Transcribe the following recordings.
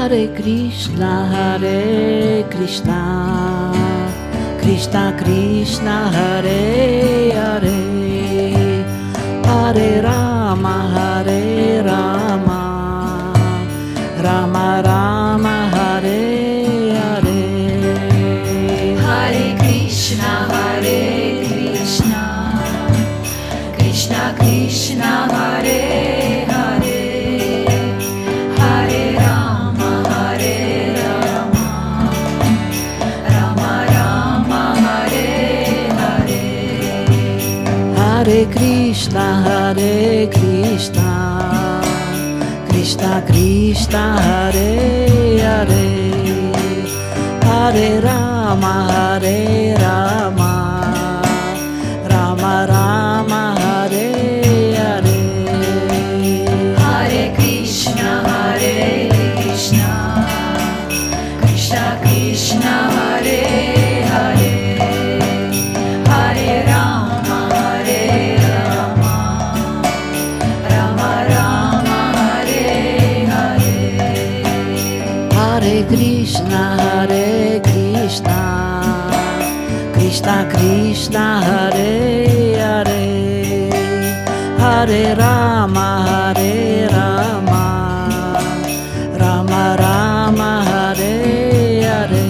Hare Krishna, Krishna Krishna, Hare Hare, Hare Rama, Rama Rama, Hare Hare. Hare Krishna, Krishna Krishna, Hare Hare, Hare Rama, Rama Rama, Hare Hare. Hare Krishna, Krishna Krishna, Hare Hare, Hare Rama, Rama Rama, Hare Hare. Hare Krishna, Krishna Krishna, Hare Hare, Hare Rama, Rama Rama, Hare Hare. Hare Krishna, Krishna Krishna, Hare Hare, Hare Rama, Rama Rama, Hare Hare.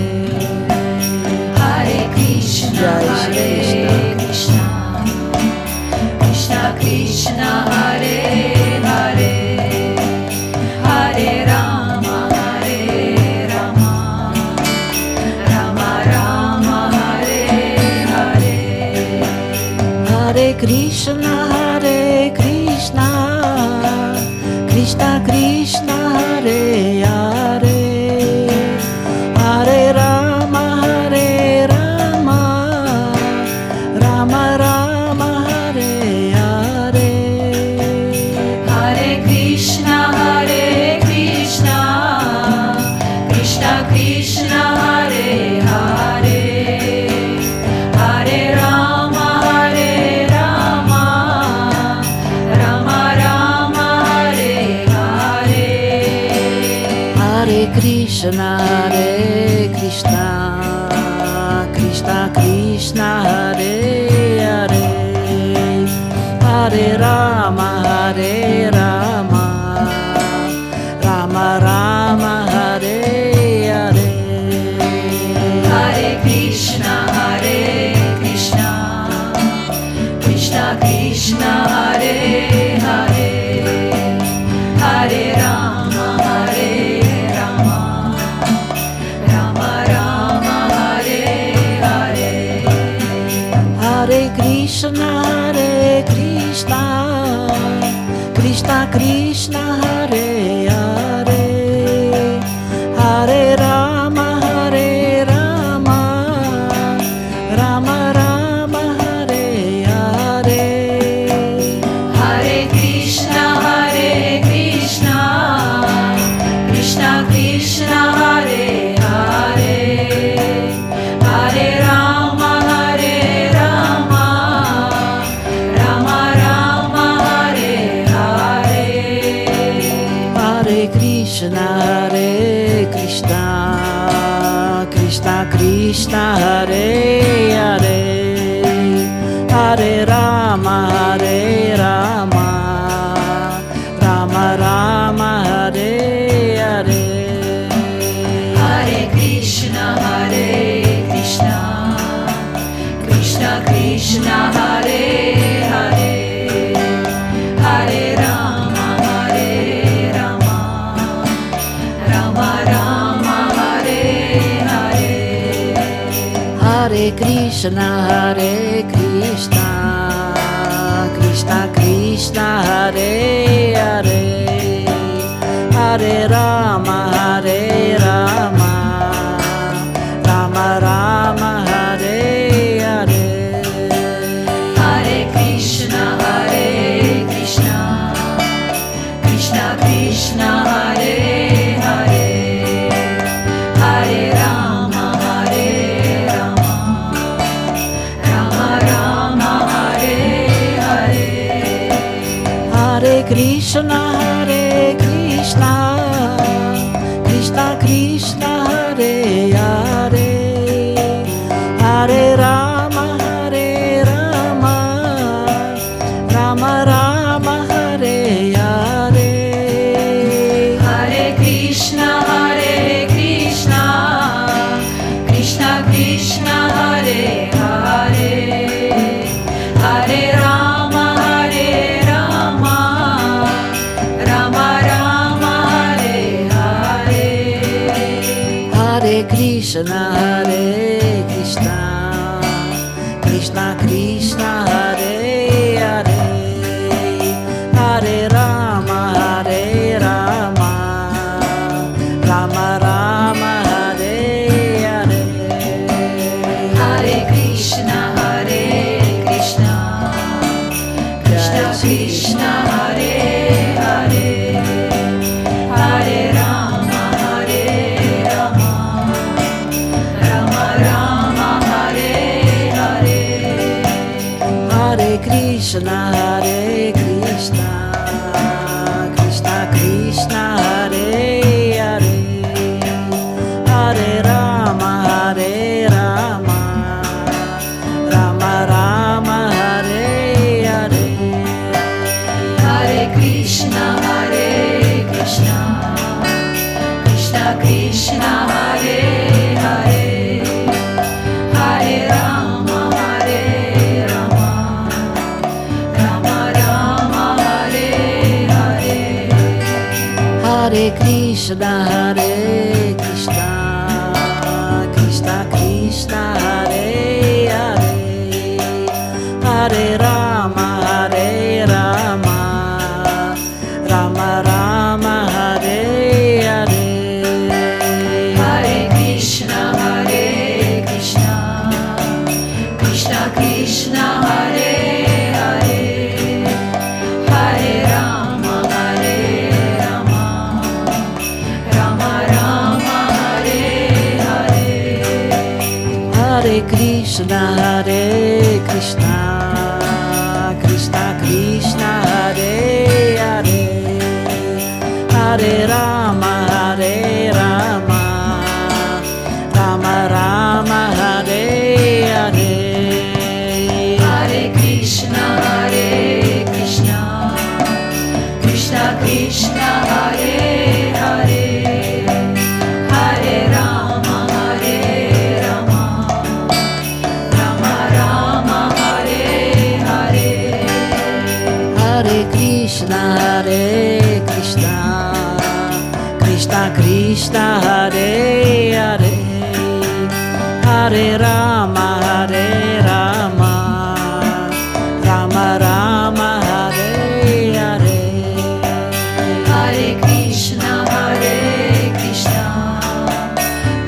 Hare Krishna, Krishna Krishna, Hare Hare, Hare Rama, Rama Rama, Hare Hare. Hare Krishna, Krishna Krishna, Hare Hare, Hare Rama, Rama Rama, Hare Hare. Hare Krishna, Krishna Krishna, Hare Hare, Hare Rama, Rama Rama, Hare Hare. Hare Krishna, Krishna Krishna, Hare Hare, Hare Rama, Rama Rama, Hare Hare. Hare Krishna, Krishna Krishna, Hare Hare, Hare Rama, Rama Rama, Hare Hare. Hare Krishna, Krishna Krishna, Hare Hare, Hare Rama, Rama Rama, Hare Hare. Hare Krishna, Krishna Krishna, Hare Hare, Hare Rama, Rama Rama, Hare Hare. Hare Krishna, Krishna Krishna, Hare Hare, Hare Rama, Rama Rama, Hare Hare. Hare Krishna, Krishna Krishna, Hare Hare, Hare Rama, Rama Rama, Hare Hare. Hare Krishna, Krishna Krishna, Hare Hare, Hare Rama, Rama Rama, Hare Hare. Hare Krishna, Krishna Krishna, Hare Hare, Hare Rama, Rama Rama, Hare Hare. Hare Krishna, Krishna Krishna Krishna Hare Hare Hare Rama Hare Rama Rama Rama Hare Hare Hare Krishna Krishna Krishna Hare Hare Hare Rama Rama Rama Hare Hare Hare Krishna Krishna Krishna Krishna Hare Hare Hare Rama Rama Rama Rama Hare Hare Hare Krishna Krishna Krishna Krishna Hare Hare Hare Rama Rama Rama Hare Hare Hare Krishna Krishna Krishna Krishna Hare Hare Hare Rama Rama Rama Rama Hare Hare Hare Krishna Krishna Krishna Krishna Hare Hare Hare Rama Rama Rama Hare Hare Hare Krishna Krishna Krishna Krishna Hare Hare Hare Rama Rama Rama Rama Hare Hare Hare Krishna Krishna Krishna Krishna Hare Hare Hare Rama Rama Rama Hare Hare Hare Krishna Krishna Krishna Krishna Hare Hare Hare Rama Rama Rama Rama Hare Hare Hare Krishna Krishna Krishna Krishna Hare Hare Hare Rama Rama Rama Hare Hare Hare Krishna Krishna Krishna Krishna Hare Hare Hare Rama Rama Rama Rama Hare Hare Hare Krishna Krishna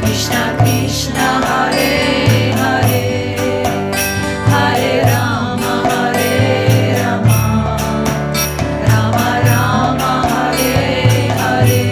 Krishna Krishna Hare Hare Hare Rama Rama Rama Hare Hare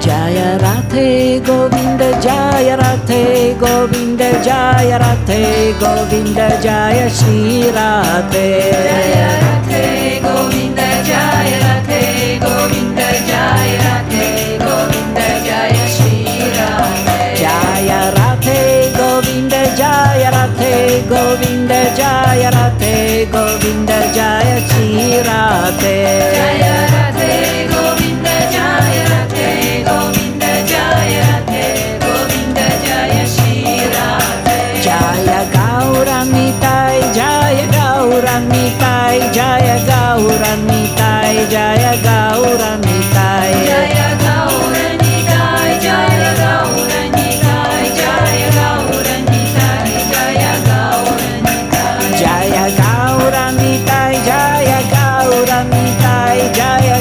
Jaya Radhe Govinda Jaya Radhe Govinda Jaya Radhe Govinda Jaya Shri Radhe Jaya Radhe Govinda Jaya Radhe Govinda Jaya Radhe Govinda Jaya Shri Radhe Jaya Radhe Govinda Jaya Radhe Govinda Jaya Radhe Govinda Jaya Shri Radhe Jaya Radhe Govinda Jaya Radhe Govinda Jaya Radhe Govinda Jaya Shri Radhe Jaya Gauranitai Jaya Gauranitai Jaya Gauranitai Jaya Gauranitai Jaya Gauranitai Jaya Gauranitai Jaya Gauranitai Jaya Gauranitai Jaya Gauranitai Jaya Gauranitai Jaya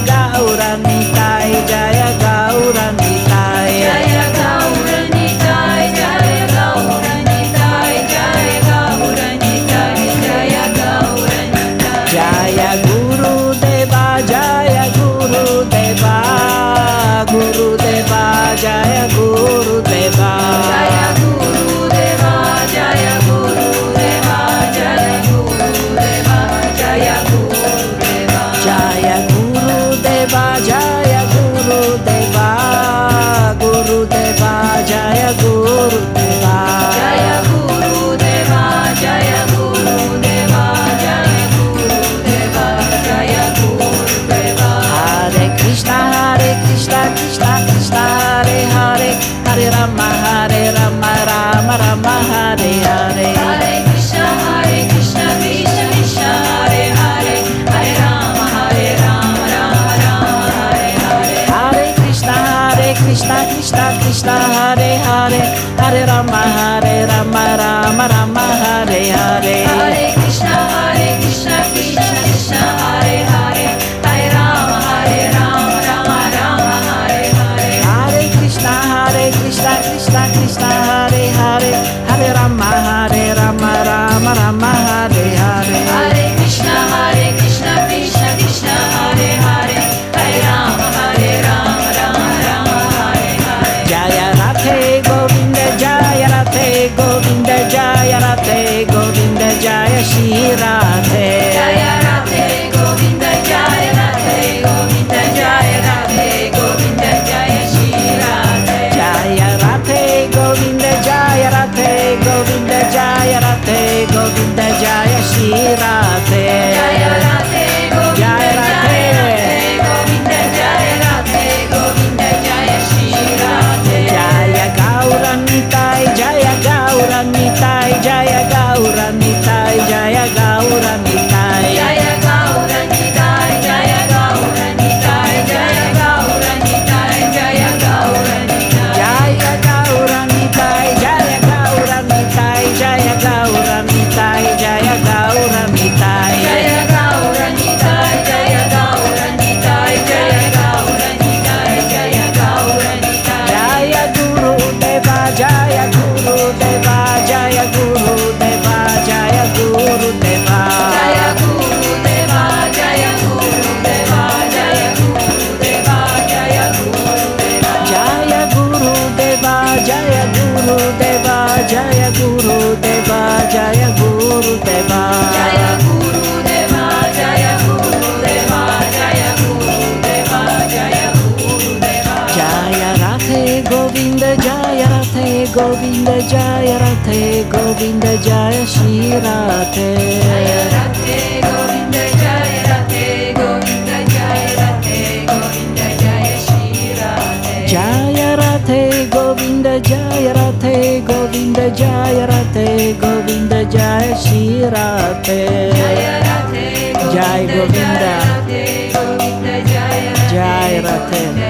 Hare Hare Krishna, Krishna Krishna, Hare Hare, Hare Rama, Rama Rama, Hare Hare. Hare Krishna, Krishna Krishna, Hare Hare, Hare Rama, Rama Rama, Hare Hare. Hare Krishna, Krishna Krishna, Hare Hare, Hare Rama, Rama Rama, Hare Hare. Jaya Radhe Govinda, Jaya Radhe Govinda, Jaya Radhe Govinda, Jaya Shri Radhe. Jaya Radhe Govinda, Jaya Radhe Govinda, Jaya Radhe Govinda, Jaya Shri Radhe. Jaya Radhe Govinda, Jaya Radhe Govinda, Jaya Radhe Govinda, Jaya Shri Radhe. Jaya Radhe Govinda, Jaya Radhe Govinda, Jaya Radhe Govinda, Jaya Shri Radhe. Jaya Gauranitai, Jaya Gauranitai, Jaya Gauranitai, Jaya Gauranitai. Jaya Gauranitai, Jaya Gauranitai, Jaya Gauranitai, Jaya Gauranitai. Jaya Gauranitai, Jaya Gauranitai, Jaya Gauranitai, Jaya Gauranitai. Jaya Gauranitai, Jaya Gauranitai, Jaya Gauranitai, Jaya Gauranitai. Jaya Guru Deva, Jaya Guru Deva, Jaya Guru Deva, Jaya Guru Deva. Jaya Guru Deva, Jaya Guru Deva, Jaya Guru Deva, Jaya Guru Deva. Jaya Guru Deva, Jaya Guru Deva, Jaya Guru Deva, Jaya Guru Deva. Jaya Guru Deva, Jaya Guru Deva, Jaya Guru Deva, Jaya Guru Deva. Jaya Radhe Govinda, Jaya Radhe Govinda, Jaya Radhe Govinda, Jaya Shri Radhe. Jaya Radhe Govinda, Jaya Radhe Govinda, Jaya Radhe Govinda, Jaya Shri Radhe. Jaya Radhe Govinda, Jaya Radhe Govinda, Jaya Radhe Govinda, Jaya Shri Radhe. Jaya Radhe Jai Govinda, Govinda. Jaya Radhe Govinda, Jaya Jai Radhe Radhe.